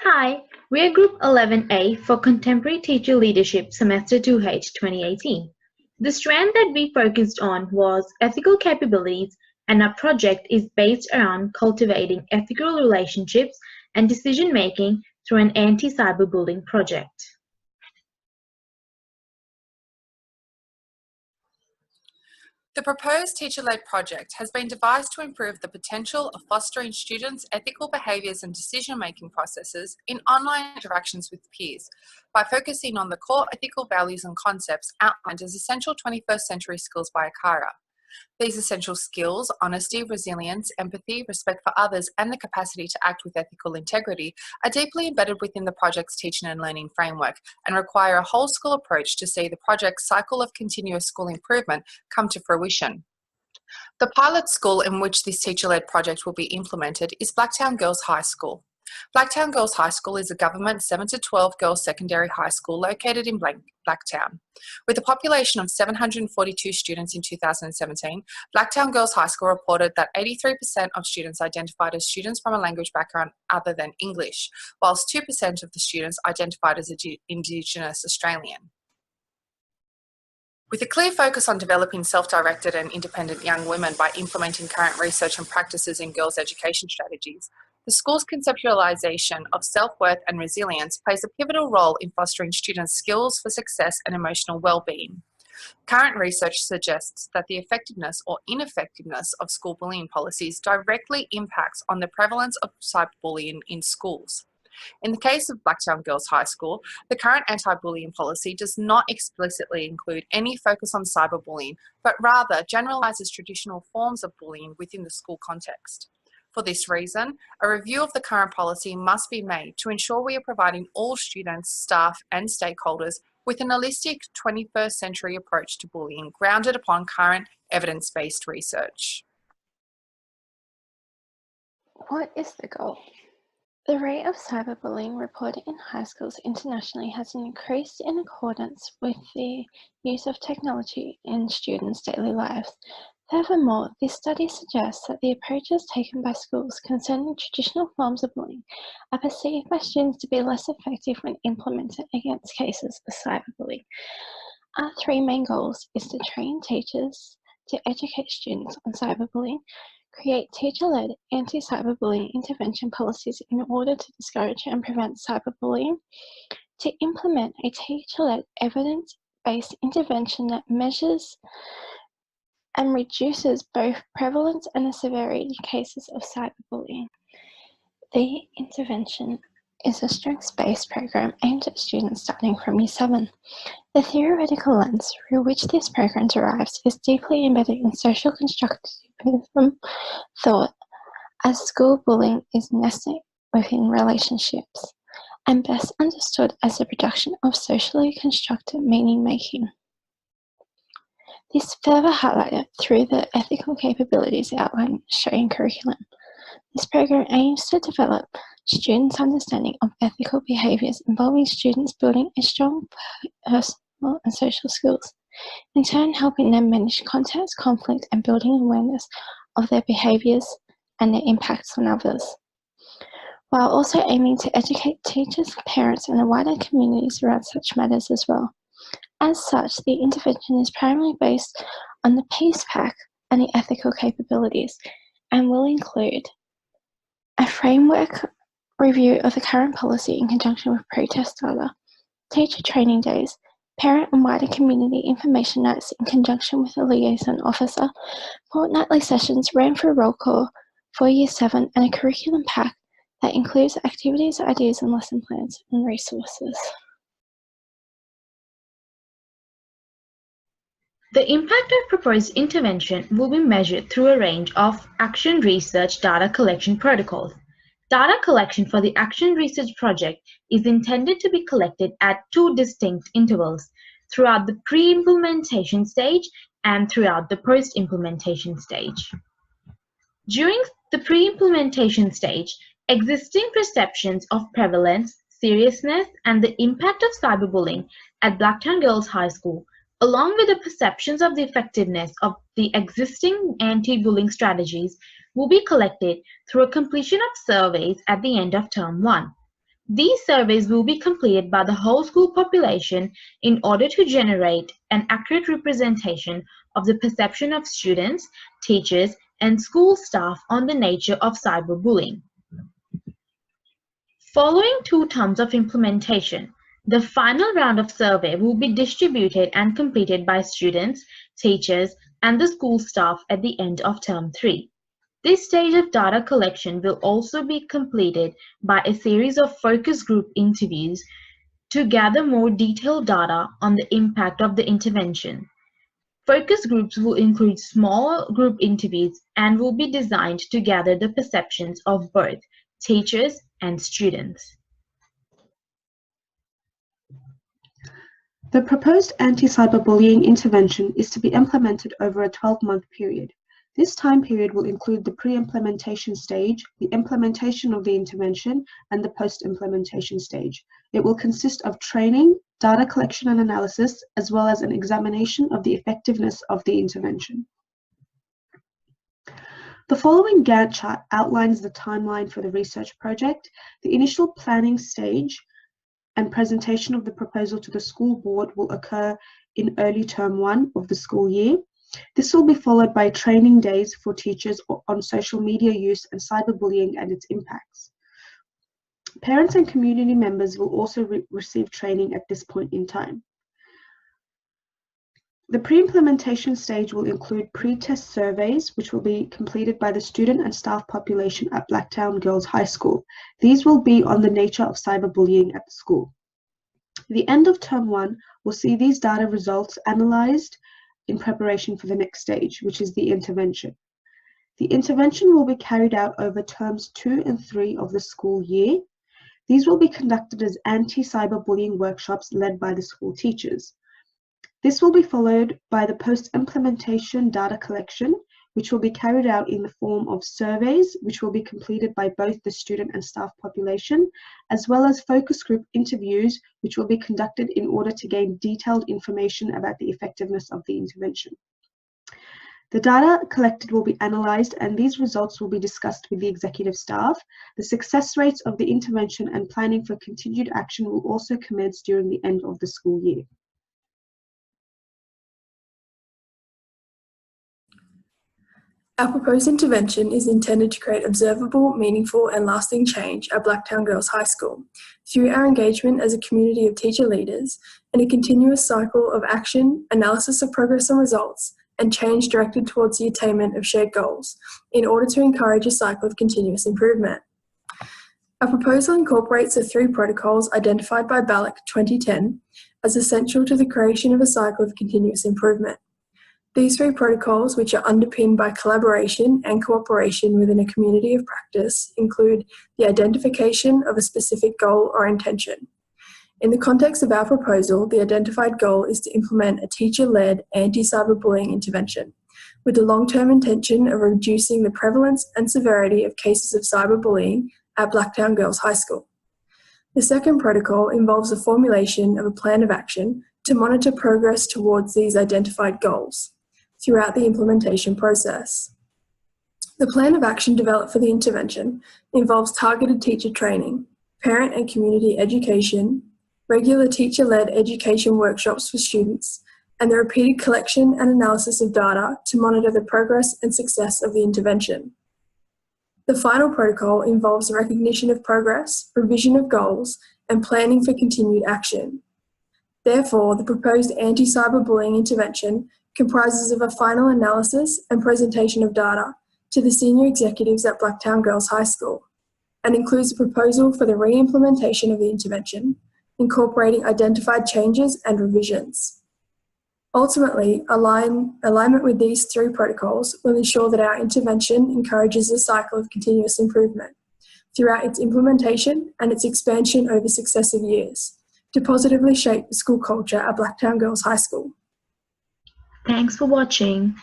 Hi, we're Group 11A for Contemporary Teacher Leadership Semester 2H 2018. The strand that we focused on was ethical capabilities, and our project is based around cultivating ethical relationships and decision-making through an anti-cyberbullying project. The proposed teacher-led project has been devised to improve the potential of fostering students' ethical behaviours and decision-making processes in online interactions with peers by focusing on the core ethical values and concepts outlined as essential 21st century skills by ACARA. These essential skills, honesty, resilience, empathy, respect for others, and the capacity to act with ethical integrity, are deeply embedded within the project's teaching and learning framework and require a whole school approach to see the project's cycle of continuous school improvement come to fruition. The pilot school in which this teacher-led project will be implemented is Blacktown Girls High School. Blacktown Girls High School is a government 7 to 12 girls secondary high school located in Blacktown. With a population of 742 students in 2017, Blacktown Girls High School reported that 83% of students identified as students from a language background other than English, whilst 2% of the students identified as Indigenous Australian. With a clear focus on developing self-directed and independent young women by implementing current research and practices in girls' education strategies, the school's conceptualisation of self-worth and resilience plays a pivotal role in fostering students' skills for success and emotional well-being. Current research suggests that the effectiveness or ineffectiveness of school bullying policies directly impacts on the prevalence of cyberbullying in schools. In the case of Blacktown Girls High School, the current anti-bullying policy does not explicitly include any focus on cyberbullying, but rather generalises traditional forms of bullying within the school context. For this reason, a review of the current policy must be made to ensure we are providing all students, staff, and stakeholders with an holistic 21st century approach to bullying grounded upon current evidence-based research. What is the goal? The rate of cyberbullying reported in high schools internationally has increased in accordance with the use of technology in students' daily lives. Furthermore, this study suggests that the approaches taken by schools concerning traditional forms of bullying are perceived by students to be less effective when implemented against cases of cyberbullying. Our three main goals is to train teachers to educate students on cyberbullying, create teacher-led anti-cyberbullying intervention policies in order to discourage and prevent cyberbullying, to implement a teacher-led evidence-based intervention that measures and reduces both prevalence and the severity of cases of cyberbullying. The intervention is a strengths-based program aimed at students starting from Year 7. The theoretical lens through which this program derives is deeply embedded in social constructivism thought, as school bullying is nested within relationships and best understood as the production of socially constructed meaning-making. This further highlighted through the ethical capabilities outlined in the Australian curriculum. This program aims to develop students' understanding of ethical behaviours involving students building a strong personal and social skills, in turn helping them manage context, conflict, and building awareness of their behaviours and their impacts on others, while also aiming to educate teachers, parents, and the wider communities around such matters as well. As such, the intervention is primarily based on the Peace Pack and the ethical capabilities, and will include a framework review of the current policy in conjunction with protest data, teacher training days, parent and wider community information nights in conjunction with a liaison officer, fortnightly sessions ran through roll call for Year 7, and a curriculum pack that includes activities, ideas, and lesson plans and resources. The impact of proposed intervention will be measured through a range of action research data collection protocols. Data collection for the action research project is intended to be collected at two distinct intervals, throughout the pre-implementation stage and throughout the post-implementation stage. During the pre-implementation stage, existing perceptions of prevalence, seriousness, and the impact of cyberbullying at Blacktown Girls High School, along with the perceptions of the effectiveness of the existing anti-bullying strategies, will be collected through a completion of surveys at the end of Term 1. These surveys will be completed by the whole school population in order to generate an accurate representation of the perception of students, teachers, and school staff on the nature of cyberbullying. Following 2 terms of implementation, the final round of survey will be distributed and completed by students, teachers, and the school staff at the end of term 3. This stage of data collection will also be completed by a series of focus group interviews to gather more detailed data on the impact of the intervention. Focus groups will include small group interviews and will be designed to gather the perceptions of both teachers and students. The proposed anti-cyberbullying intervention is to be implemented over a 12-month period. This time period will include the pre-implementation stage, the implementation of the intervention, and the post-implementation stage. It will consist of training, data collection and analysis, as well as an examination of the effectiveness of the intervention. The following Gantt chart outlines the timeline for the research project. The initial planning stage and presentation of the proposal to the school board will occur in early term 1 of the school year. This will be followed by training days for teachers on social media use and cyberbullying and its impacts. Parents and community members will also receive training at this point in time. The pre-implementation stage will include pre-test surveys, which will be completed by the student and staff population at Blacktown Girls High School. These will be on the nature of cyberbullying at the school. The end of term 1 will see these data results analysed in preparation for the next stage, which is the intervention. The intervention will be carried out over terms 2 and 3 of the school year. These will be conducted as anti-cyberbullying workshops led by the school teachers. This will be followed by the post-implementation data collection, which will be carried out in the form of surveys, which will be completed by both the student and staff population, as well as focus group interviews, which will be conducted in order to gain detailed information about the effectiveness of the intervention. The data collected will be analysed, and these results will be discussed with the executive staff. The success rates of the intervention and planning for continued action will also commence during the end of the school year. Our proposed intervention is intended to create observable, meaningful and lasting change at Blacktown Girls High School through our engagement as a community of teacher leaders and a continuous cycle of action, analysis of progress and results, and change directed towards the attainment of shared goals in order to encourage a cycle of continuous improvement. Our proposal incorporates the 3 protocols identified by BALAC 2010 as essential to the creation of a cycle of continuous improvement. These 3 protocols, which are underpinned by collaboration and cooperation within a community of practice, include the identification of a specific goal or intention. In the context of our proposal, the identified goal is to implement a teacher-led anti-cyberbullying intervention with the long-term intention of reducing the prevalence and severity of cases of cyberbullying at Blacktown Girls High School. The second protocol involves the formulation of a plan of action to monitor progress towards these identified goals throughout the implementation process. The plan of action developed for the intervention involves targeted teacher training, parent and community education, regular teacher-led education workshops for students, and the repeated collection and analysis of data to monitor the progress and success of the intervention. The final protocol involves the recognition of progress, revision of goals, and planning for continued action. Therefore, the proposed anti-cyberbullying intervention comprises of a final analysis and presentation of data to the senior executives at Blacktown Girls High School and includes a proposal for the re-implementation of the intervention, incorporating identified changes and revisions. Ultimately, alignment with these 3 protocols will ensure that our intervention encourages a cycle of continuous improvement throughout its implementation and its expansion over successive years to positively shape the school culture at Blacktown Girls High School. Thanks for watching.